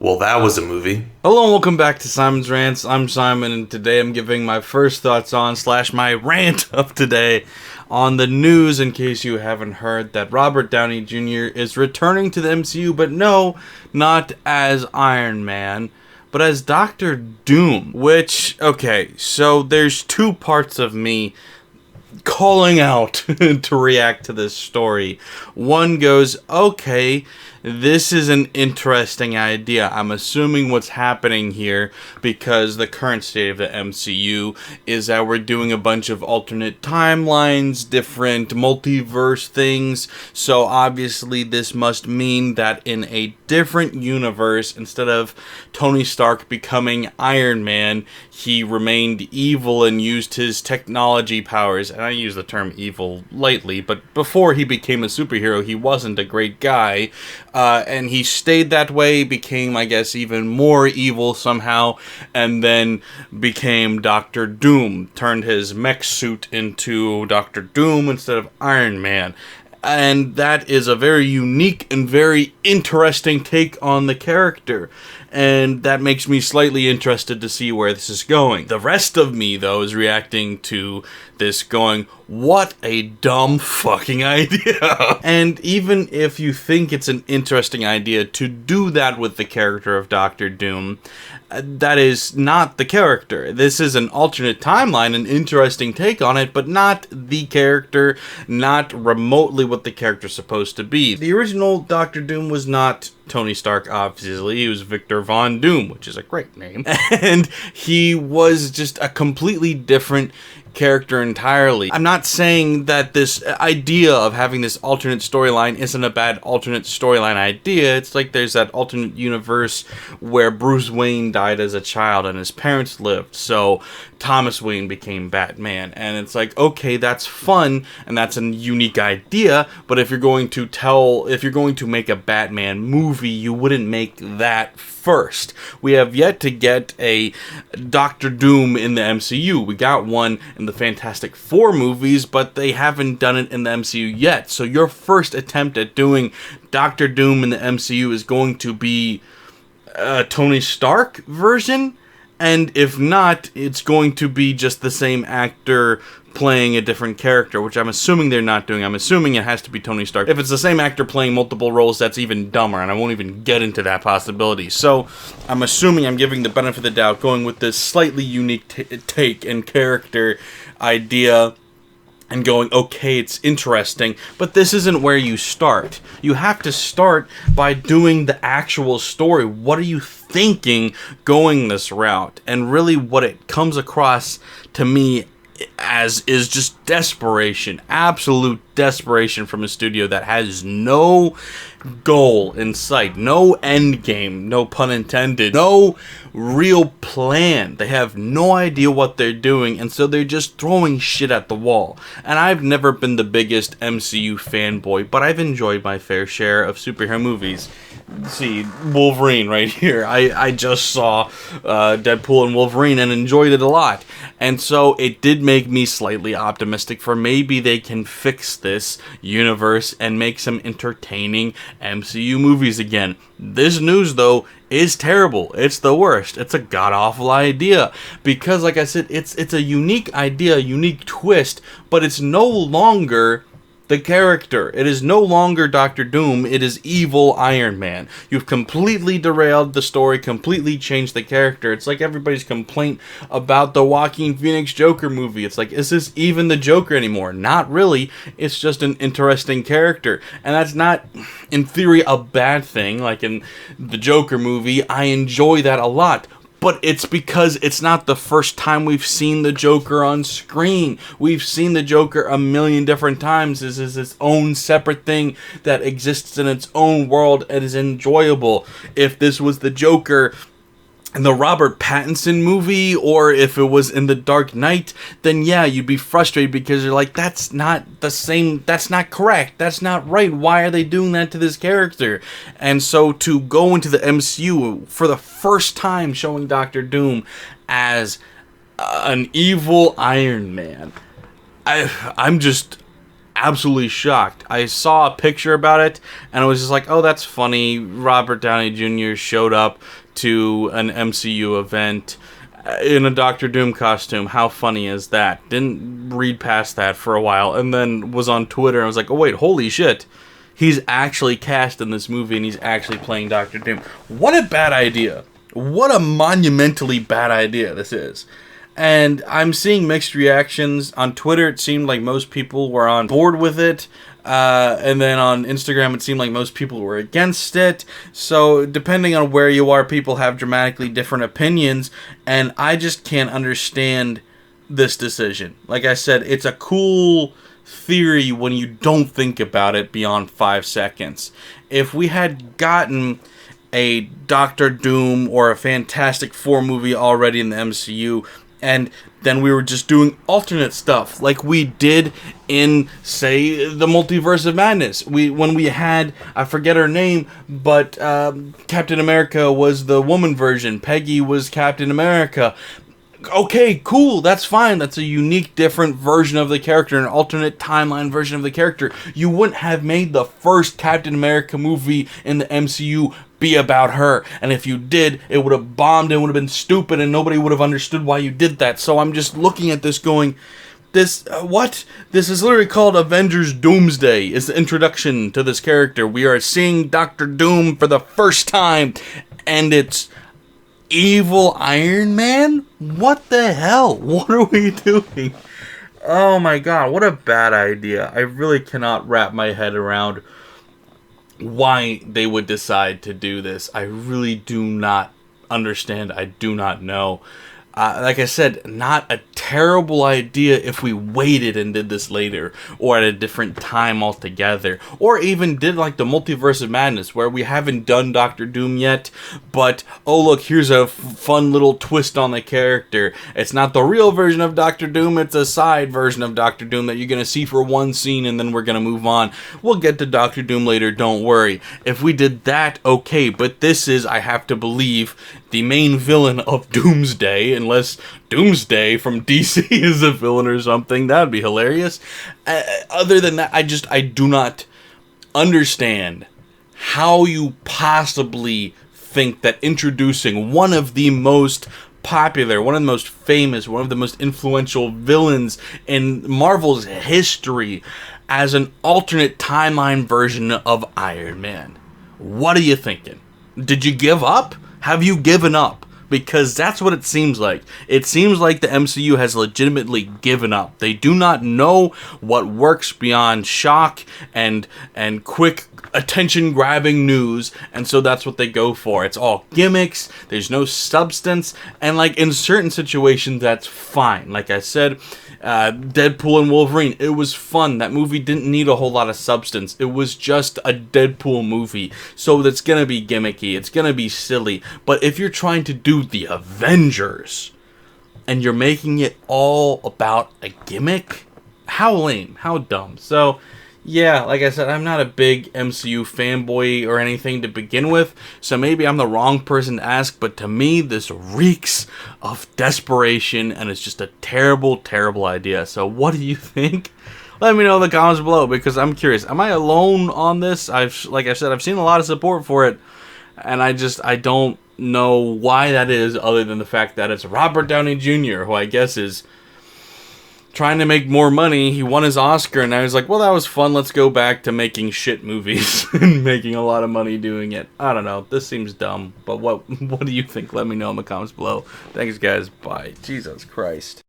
Well, that was a movie. Hello and welcome back to Simon's Rants. I'm Simon, and today I'm giving my first thoughts on / my rant of today on the news, in case you haven't heard, that Robert Downey Jr. is returning to the MCU, but no, not as Iron Man, but as Doctor Doom. Which, okay, so there's two parts of me calling out to react to this story. One goes, okay, this is an interesting idea. I'm assuming what's happening here, because the current state of the MCU is that we're doing a bunch of alternate timelines, different multiverse things, so obviously this must mean that in a different universe, instead of Tony Stark becoming Iron Man, he remained evil and used his technology powers, and I use the term evil lightly, but before he became a superhero, he wasn't a great guy, and he stayed that way, became, I guess, even more evil somehow, and then became Doctor Doom, turned his mech suit into Doctor Doom instead of Iron Man. And that is a very unique and very interesting take on the character. And that makes me slightly interested to see where this is going. The rest of me, though, is reacting to this going, what a dumb fucking idea. And even if you think it's an interesting idea to do that with the character of Doctor Doom, that is not the character. This is an alternate timeline, an interesting take on it, but not the character, not remotely what the character's supposed to be. The original Doctor Doom was not Tony Stark, obviously. He was Victor Von Doom, which is a great name. And he was just a completely different character entirely. I'm not saying that this idea of having this alternate storyline isn't a bad alternate storyline idea. It's like there's that alternate universe where Bruce Wayne died as a child and his parents lived, so Thomas Wayne became Batman, and it's like, okay, that's fun and that's a unique idea, but if you're going to make a Batman movie, you wouldn't make that first. We have yet to get a Doctor Doom in the MCU. We got one in the Fantastic Four movies, but they haven't done it in the MCU yet. So your first attempt at doing Doctor Doom in the MCU is going to be a Tony Stark version, and if not, it's going to be just the same actor playing a different character, which I'm assuming they're not doing. I'm assuming it has to be Tony Stark. If it's the same actor playing multiple roles, that's even dumber, and I won't even get into that possibility. So, I'm assuming I'm giving the benefit of the doubt, going with this slightly unique take and character idea, and going, okay, it's interesting, but this isn't where you start. You have to start by doing the actual story. What are you thinking going this route? And really what it comes across to me as is just desperation, absolute desperation from a studio that has no goal in sight, no end game, no pun intended, no real plan. They have no idea what they're doing, and so they're just throwing shit at the wall. And I've never been the biggest MCU fanboy, but I've enjoyed my fair share of superhero movies. See, Wolverine right here. I just saw Deadpool and Wolverine and enjoyed it a lot. And so it did make me slightly optimistic for maybe they can fix this universe and make some entertaining MCU movies again. This news, though, is terrible. It's the worst. It's a god-awful idea. Because, like I said, it's a unique idea, a unique twist, but it's no longer the character. It is no longer Doctor Doom. It is evil Iron Man. You've completely derailed the story, completely changed the character. It's like everybody's complaint about the Joaquin Phoenix Joker movie. It's like, is this even the Joker anymore? Not really. It's just an interesting character. And that's not, in theory, a bad thing. Like in the Joker movie, I enjoy that a lot. But it's because it's not the first time we've seen the Joker on screen. We've seen the Joker a million different times. This is its own separate thing that exists in its own world and is enjoyable. If this was the Joker in the Robert Pattinson movie, or if it was in The Dark Knight, then yeah, you'd be frustrated because you're like, that's not the same, that's not correct, that's not right, why are they doing that to this character? And so to go into the MCU for the first time showing Doctor Doom as an evil Iron Man, I'm just absolutely shocked. I saw a picture about it, and I was just like, oh, that's funny. Robert Downey Jr. showed up to an MCU event in a Doctor Doom costume. How funny is that? Didn't read past that for a while, and then was on Twitter and I was like, oh wait, holy shit. He's actually cast in this movie and he's actually playing Doctor Doom. What a bad idea. What a monumentally bad idea this is. And I'm seeing mixed reactions. On Twitter, it seemed like most people were on board with it. And then on Instagram, it seemed like most people were against it. So depending on where you are, people have dramatically different opinions. And I just can't understand this decision. Like I said, it's a cool theory when you don't think about it beyond 5 seconds. If we had gotten a Doctor Doom or a Fantastic Four movie already in the MCU, and then we were just doing alternate stuff like we did in, say, the Multiverse of Madness. When we had, I forget her name, but Captain America was the woman version. Peggy was Captain America. Okay, cool, that's fine. That's a unique, different version of the character, an alternate timeline version of the character. You wouldn't have made the first Captain America movie in the MCU be about her. And if you did, it would have bombed, it would have been stupid, and nobody would have understood why you did that. So I'm just looking at this going, what? This is literally called Avengers Doomsday, is the introduction to this character. We are seeing Doctor Doom for the first time, and it's evil Iron Man? What the hell? What are we doing? Oh my god, what a bad idea. I really cannot wrap my head around why they would decide to do this. I really do not understand. I do not know. Like I said, not a terrible idea if we waited and did this later, or at a different time altogether, or even did like the Multiverse of Madness, where we haven't done Doctor Doom yet, but oh look, here's a fun little twist on the character. It's not the real version of Doctor Doom, it's a side version of Doctor Doom that you're gonna see for one scene and then we're gonna move on. We'll get to Doctor Doom later, don't worry. If we did that, okay, but this is, I have to believe, the main villain of Doomsday, unless Doomsday from DC is a villain or something. That would be hilarious. Other than that, I do not understand how you possibly think that introducing one of the most popular, one of the most famous, one of the most influential villains in Marvel's history as an alternate timeline version of Iron Man. What are you thinking? Did you give up? Have you given up? Because that's what it seems like. It seems like the MCU has legitimately given up. They do not know what works beyond shock and quick attention-grabbing news, and so that's what they go for. It's all gimmicks, there's no substance, and like in certain situations, that's fine. Like I said, Deadpool and Wolverine, it was fun. That movie didn't need a whole lot of substance. It was just a Deadpool movie, so that's gonna be gimmicky, it's gonna be silly. But if you're trying to do the Avengers, and you're making it all about a gimmick, how lame, how dumb. So yeah, like I said, I'm not a big MCU fanboy or anything to begin with, so maybe I'm the wrong person to ask, but to me, this reeks of desperation, and it's just a terrible, terrible idea. So what do you think? Let me know in the comments below, because I'm curious. Am I alone on this? Like I said, I've seen a lot of support for it, and I don't know why that is, other than the fact that it's Robert Downey Jr., who I guess is trying to make more money. He won his Oscar, and I was like, well, that was fun. Let's go back to making shit movies and making a lot of money doing it. I don't know. This seems dumb, but what do you think? Let me know in the comments below. Thanks, guys. Bye. Jesus Christ.